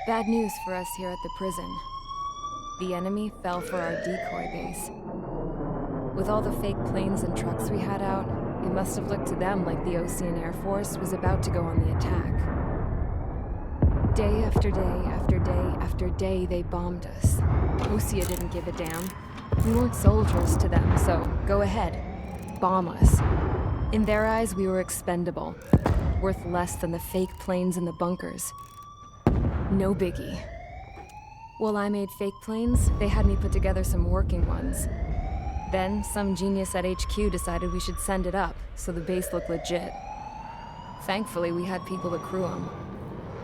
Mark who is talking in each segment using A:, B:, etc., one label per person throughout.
A: Bad news for us here at the prison. The enemy fell for our decoy base. With all the fake planes and trucks we had out, it must have looked to them like the Osean Air Force was about to go on the attack. Day after day after day after day, they bombed us. Osea didn't give a damn. We weren't soldiers to them, so go ahead. Bomb us. In their eyes, we were expendable. Worth less than the fake planes in the bunkers. No biggie. While I made fake planes, they had me put together some working ones. Then, some genius at HQ decided we should send it up, so the base looked legit. Thankfully, we had people to crew them.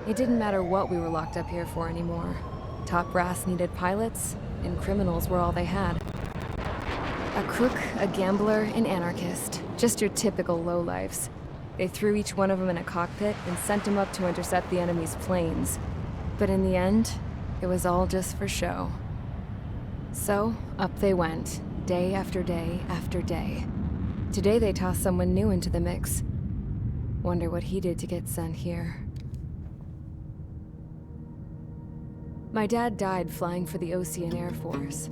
A: It didn't matter what we were locked up here for anymore. Top brass needed pilots, and criminals were all they had. A crook, a gambler, an anarchist. Just your typical lowlifes. They threw each one of them in a cockpit and sent them up to intercept the enemy's planes. But in the end, it was all just for show. So, up they went, day after day after day. Today they tossed someone new into the mix. Wonder what he did to get sent here. My dad died flying for the Osean Air Force.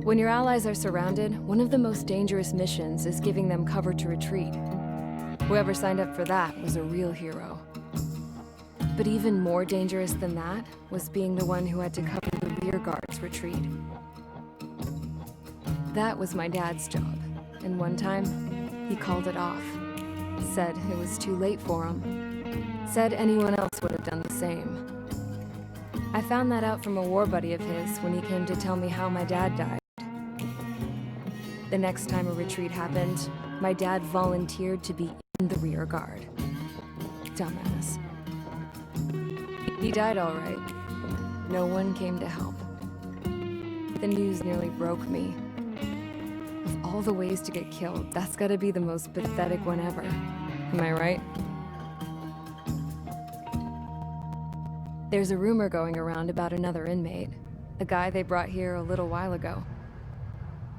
A: When your allies are surrounded, one of the most dangerous missions is giving them cover to retreat. Whoever signed up for that was a real hero. But even more dangerous than that was being the one who had to cover the rear guard's retreat. That was my dad's job, and one time, he called it off. Said it was too late for him. Said anyone else would have done the same. I found that out from a war buddy of his when he came to tell me how my dad died. The next time a retreat happened, my dad volunteered to be in the rear guard. Dumbass. He died all right. No one came to help. The news nearly broke me. Of all the ways to get killed, that's gotta be the most pathetic one ever. Am I right? There's a rumor going around about another inmate. A guy they brought here a little while ago.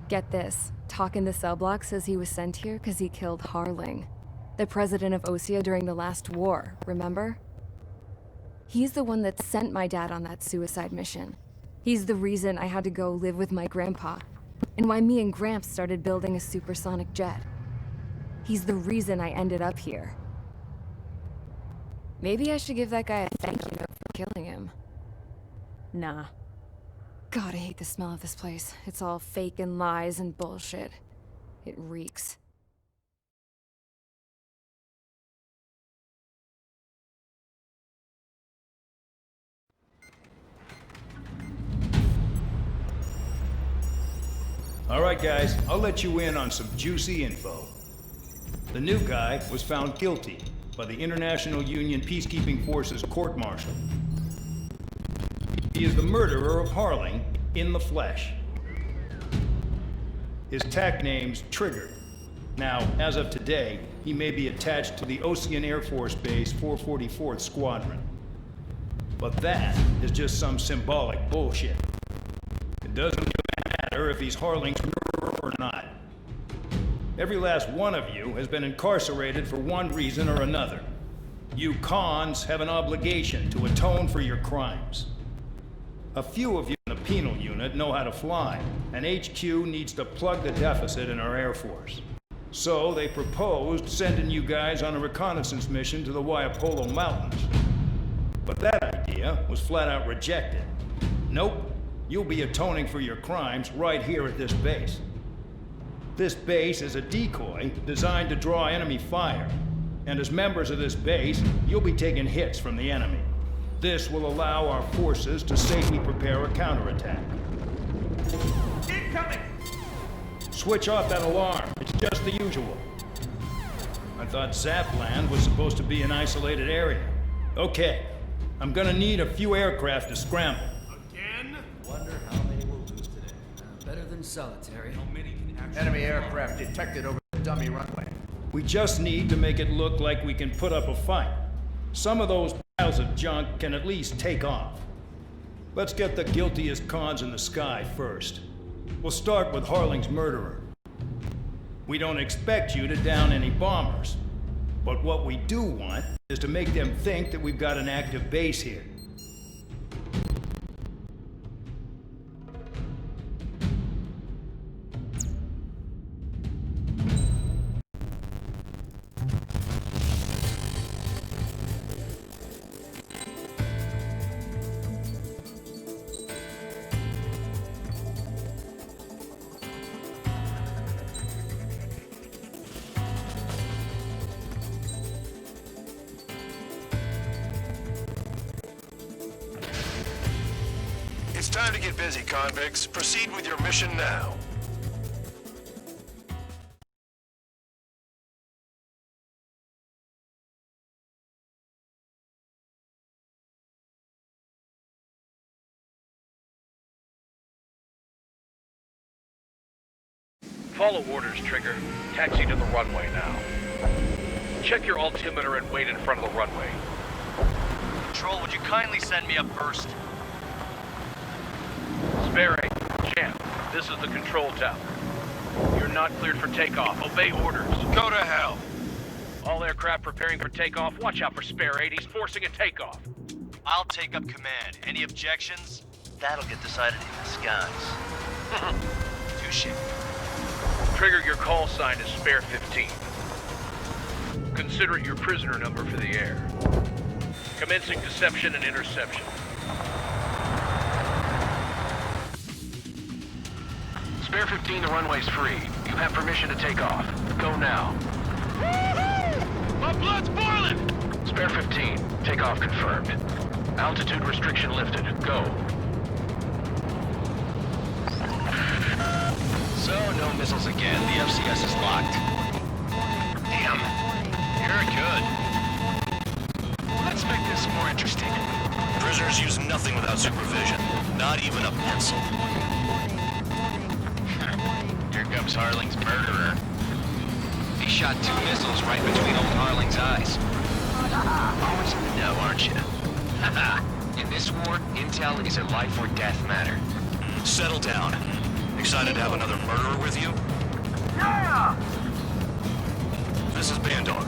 A: Get this, talk in the cell block says he was sent here because he killed Harling, the president of Osea during the last war, remember? He's the one that sent my dad on that suicide mission. He's the reason I had to go live with my grandpa, and why me and Gramps started building a supersonic jet. He's the reason I ended up here. Maybe I should give that guy a thank you note for killing him. Nah. God, I hate the smell of this place. It's all fake and lies and bullshit. It reeks.
B: All right, guys, I'll let you in on some juicy info. The new guy was found guilty by the International Union Peacekeeping Forces court-martial. He is the murderer of Harling in the flesh. His tech name's Trigger. Now, as of today, he may be attached to the Osean Air Force Base 444th Squadron. But that is just some symbolic bullshit. It doesn't matter if he's Harling's murderer or not. Every last one of you has been incarcerated for one reason or another. You cons have an obligation to atone for your crimes. A few of you in the penal unit know how to fly, and HQ needs to plug the deficit in our Air Force. So they proposed sending you guys on a reconnaissance mission to the Waiapolo Mountains. But that idea was flat out rejected. Nope, you'll be atoning for your crimes right here at this base. This base is a decoy designed to draw enemy fire, and as members of this base, you'll be taking hits from the enemy. This will allow our forces to safely prepare a counterattack.
C: Incoming!
B: Switch off that alarm. It's just the usual. I thought Zapland was supposed to be an isolated area. Okay, I'm gonna need a few aircraft to scramble.
C: Again?
D: Wonder how many we'll lose today. Better than solitary.
C: How many can actually...
E: Enemy aircraft detected over the dummy runway.
B: We just need to make it look like we can put up a fight. Some of those piles of junk can at least take off. Let's get the guiltiest cons in the sky first. We'll start with Harling's murderer. We don't expect you to down any bombers, but what we do want is to make them think that we've got an active base here.
C: It's time to get busy, convicts. Proceed with your mission now.
F: Follow orders, Trigger. Taxi to the runway now. Check your altimeter and wait in front of the runway.
G: Control, would you kindly send me up first?
F: Spare 8, Champ, this is the control tower. You're not cleared for takeoff. Obey orders.
C: Go to hell.
F: All aircraft preparing for takeoff. Watch out for Spare 8. He's forcing a takeoff.
G: I'll take up command. Any objections? That'll get decided in the skies. Touche.
F: Trigger, your call sign is Spare 15. Consider it your prisoner number for the air. Commencing deception and interception. Spare 15, the runway's free. You have permission to take off. Go now. My blood's boiling! Spare 15, takeoff confirmed. Altitude restriction lifted. Go.
G: So, no missiles again. The FCS is locked. Damn. You're good. Let's make this more interesting.
C: Prisoners use nothing without supervision. Not even a pencil.
G: Here comes Harling's murderer. He shot 2 missiles right between old Harling's eyes. Always in the know, aren't you? In this war, intel is a life or death matter.
C: Settle down. Excited to have another murderer with you?
H: Yeah!
C: This is Bandog.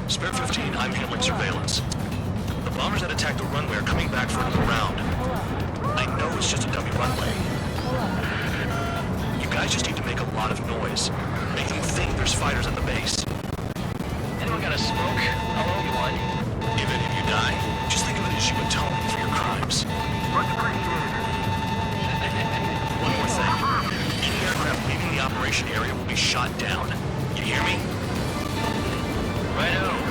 C: Spare 15, I'm handling surveillance. The bombers that attacked the runway are coming back for another round. I know it's just a dummy runway. You guys just need to make a lot of noise. Make them think there's fighters at the base.
G: Anyone got a smoke? I'll owe you one.
C: If any of you die, just think of it as you atone for your crimes.
H: Much appreciated.
C: One more thing. Any aircraft leaving the operation area will be shot down. You hear me?
G: Righto.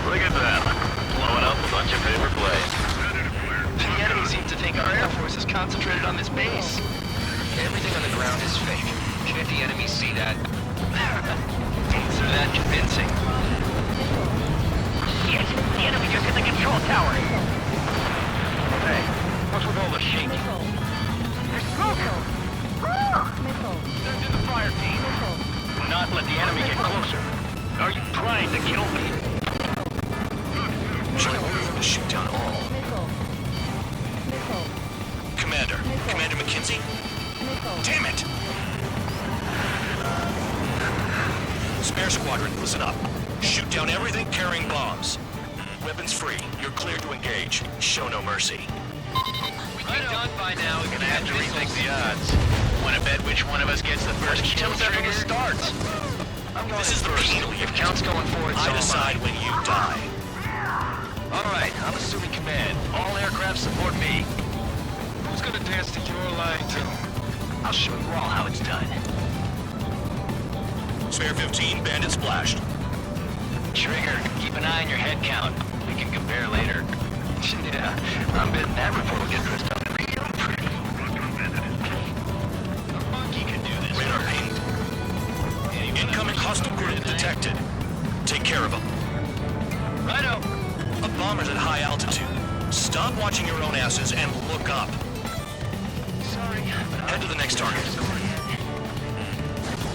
F: Look at that. Blowing up a bunch of paper planes.
G: The enemy seems to think our Air Force is concentrated on this base. Everything on the ground is fake. Can't the enemy see that? They're that convincing. Shit! The enemy just hit the control tower!
F: Hey, what's with all the shaking?
H: There's smoke!
F: Send in the fire team. Do not let the enemy get closer. Are you trying to kill me?
C: Should I order them to shoot down all? Commander McKenzie? Damn it! Spare squadron, listen up. Shoot down everything carrying bombs. Weapons free. You're cleared to engage. Show no mercy.
G: We get done by now. We're gonna have to rethink the odds. Wanna bet which one of us gets the first kill trigger? Starts.
C: This is the penal
G: If count's going forward,
C: I decide when you die.
G: Alright, I'm assuming command. All aircraft support me.
C: Who's gonna dance to your line, too?
G: I'll show you all how it's done.
C: Spare 15, bandit splashed.
G: Trigger, keep an eye on your head count. We can compare later. Yeah, I'm betting that report will get dressed up real pretty. A monkey can do this.
C: Radar pinged. Incoming hostile grid detected. Take care of them.
G: Righto.
C: A bomber's at high altitude. Stop watching your own asses and look up.
G: Sorry, but
C: Head to the next target.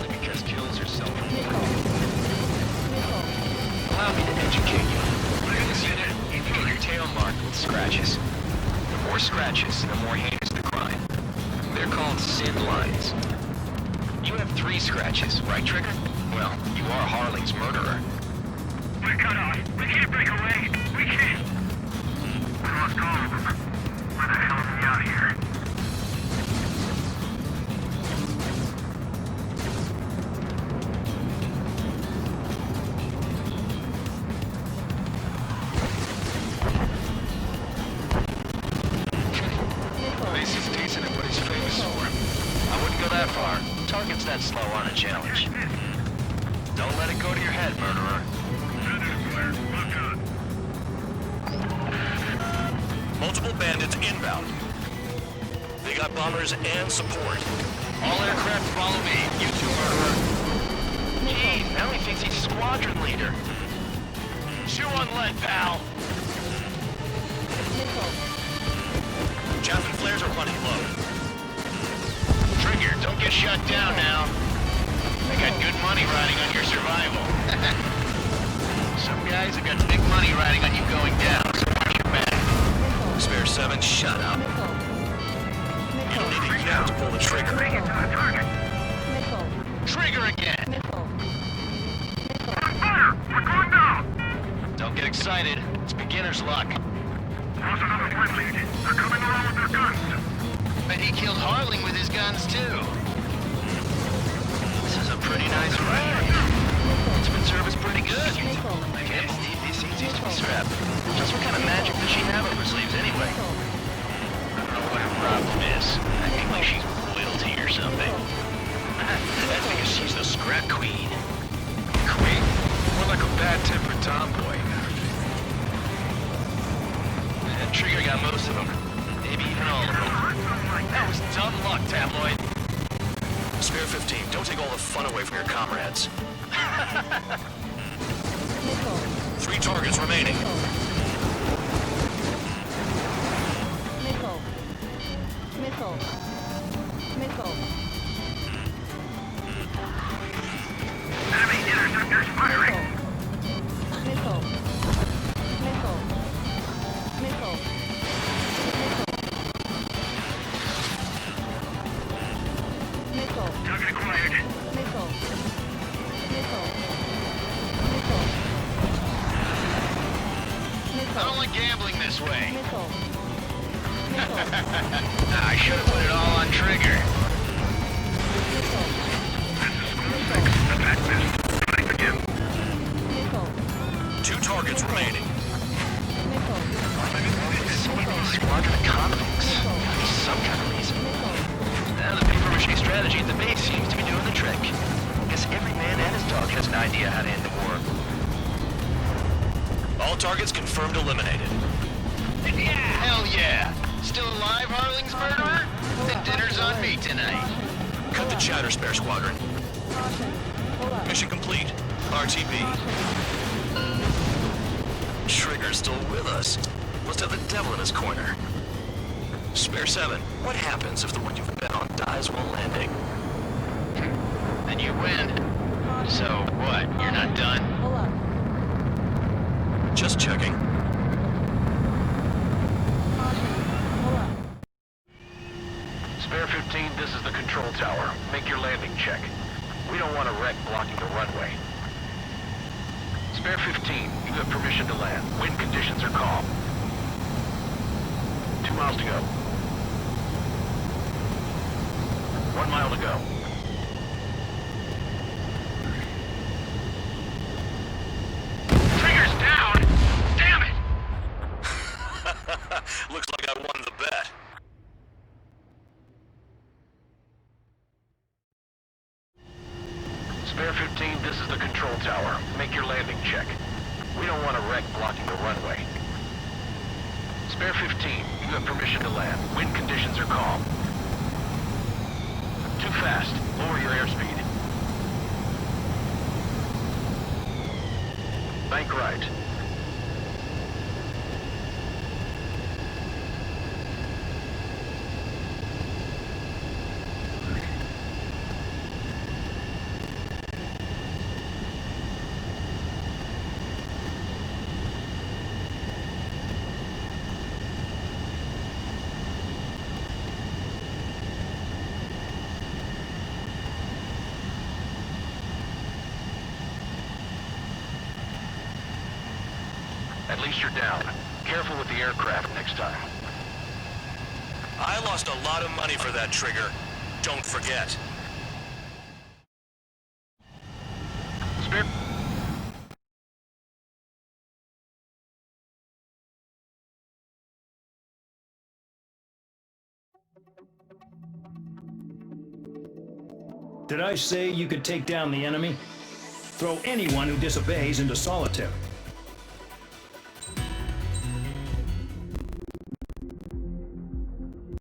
G: Because kills herself. Allow me to educate you. In this unit, you get your tail marked with scratches. The more scratches, the more heinous the crime. They're called sin lines. You have 3 scratches, right, Trigger? Well, you are Harling's murderer.
H: We're cut off. We can't break away. We can't. We lost all of them. Where the hell are we out of here?
C: Multiple bandits inbound. They got bombers and support.
F: All aircraft follow me. You two, murderer. Gee, now he thinks he's squadron leader. Chew on lead, pal.
C: Chaff and flares are running low.
F: Trigger, don't get shut down now. I got good money riding on your survival. Some guys have got big money riding on you going down, so watch your back.
C: Spare 7, shut up. You don't need to yell to pull the trigger.
H: Bring it to the target.
F: Trigger again!
H: On fire! We're going down!
F: Don't get excited. It's beginner's luck.
H: There's another friendly. They're coming around with their guns.
F: Bet he killed Harling with his guns, too. This is a pretty nice ride. It's service pretty good. I can't believe these seats used to be strapped. Just what kind of magic does she have up her sleeves anyway? I don't know what her problem is. I think like she's royalty or something. That's because she's the scrap queen. Queen? More like a bad-tempered tomboy. And Trigger got most of them. Maybe even all of them. That was dumb luck, Tabloid.
C: Spare 15, don't take all the fun away from your comrades. 3 targets remaining.
H: Enemy interceptors firing. Target acquired.
F: I don't like gambling this way. I should have put it all on Trigger.
H: Attack missed. Trying again.
C: 2 targets remaining.
F: Squadron of convicts. Some kind of reason. Now the paper-mache strategy at the base seems to be doing the trick. Guess every man and his dog has an idea how to end the war.
C: All targets confirmed eliminated.
F: Yeah, hell yeah! Still alive, Harling's murderer? Then dinner's on me tonight.
C: Cut the chatter, Spare Squadron. Mission complete. RTB. Trigger's still with us. Must have the devil in his corner. Spare 7, what happens if the one you've bet on dies while landing?
F: Then you win. So what? You're not done?
C: Just checking.
F: Spare 15, this is the control tower. Make your landing check. We don't want a wreck blocking the runway. Spare 15, you have permission to land. Wind conditions are calm. 2 miles to go. 1 mile to go. Trigger's down! Damn it!
C: Looks like I won the bet.
F: Spare 15, this is the control tower. Make your landing check. We don't want a wreck blocking the runway. Spare 15, you have permission to land. Wind conditions are calm. Too fast. Lower your airspeed. Bank right. At least you're down. Careful with the aircraft next time.
C: I lost a lot of money for that Trigger. Don't forget.
F: Spare...
B: Did I say you could take down the enemy? Throw anyone who disobeys into solitary.